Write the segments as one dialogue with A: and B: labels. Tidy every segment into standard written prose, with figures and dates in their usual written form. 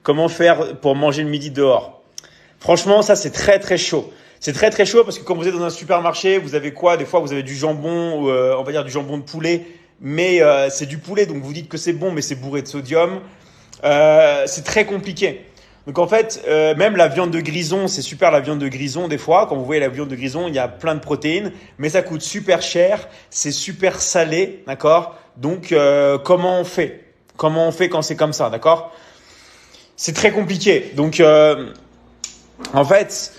A: comment faire pour manger le midi dehors. Franchement, ça c'est très très chaud. C'est très très chaud parce que quand vous êtes dans un supermarché, vous avez quoi? Des fois, vous avez du jambon, on va dire du jambon de poulet, mais c'est du poulet, donc vous dites que c'est bon, mais c'est bourré de sodium. C'est très compliqué. Donc en fait, même la viande de grison, c'est super la viande de grison des fois. Quand vous voyez la viande de grison, il y a plein de protéines, mais ça coûte super cher, c'est super salé, d'accord? Donc comment on fait? Comment on fait quand c'est comme ça, d'accord? C'est très compliqué. Donc en fait,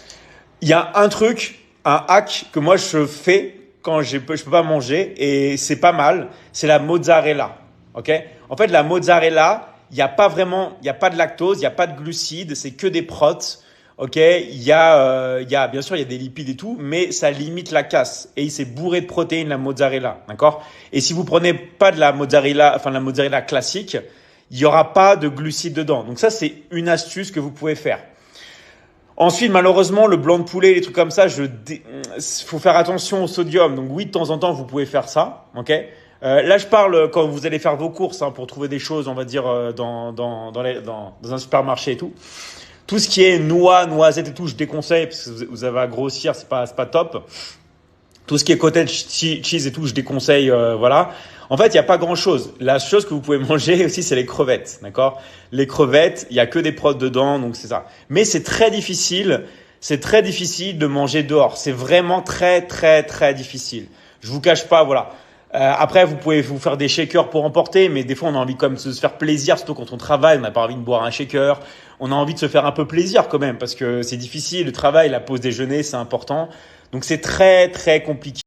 A: il y a un truc, un hack que moi je fais quand je peux pas manger et c'est pas mal, c'est la mozzarella. Ok? En fait, la mozzarella, il y a pas de lactose, il y a pas de glucides, c'est que des protes. Ok? Bien sûr, il y a des lipides et tout, mais ça limite la casse et c'est bourré de protéines la mozzarella, d'accord? Et si vous prenez pas de la mozzarella, enfin la mozzarella classique, il y aura pas de glucides dedans. Donc ça, c'est une astuce que vous pouvez faire. Ensuite, malheureusement, le blanc de poulet, les trucs comme ça, faut faire attention au sodium. Donc oui, de temps en temps, vous pouvez faire ça, ok? Là, je parle quand vous allez faire vos courses pour trouver des choses, on va dire dans un supermarché et tout. Tout ce qui est noix, noisettes et tout, je déconseille parce que vous avez à grossir, c'est pas top. Tout ce qui est cottage cheese et tout, je déconseille, voilà. En fait, il n'y a pas grand-chose. La chose que vous pouvez manger aussi, c'est les crevettes, d'accord? Les crevettes, il y a que des protes dedans, donc c'est ça. Mais c'est très difficile. C'est très difficile de manger dehors. C'est vraiment très, très, très difficile. Je vous cache pas, voilà. Après, vous pouvez vous faire des shakers pour emporter, mais des fois, on a envie quand même de se faire plaisir, surtout quand on travaille. On n'a pas envie de boire un shaker. On a envie de se faire un peu plaisir quand même, parce que c'est difficile. Le travail, la pause déjeuner, c'est important. Donc, c'est très, très compliqué.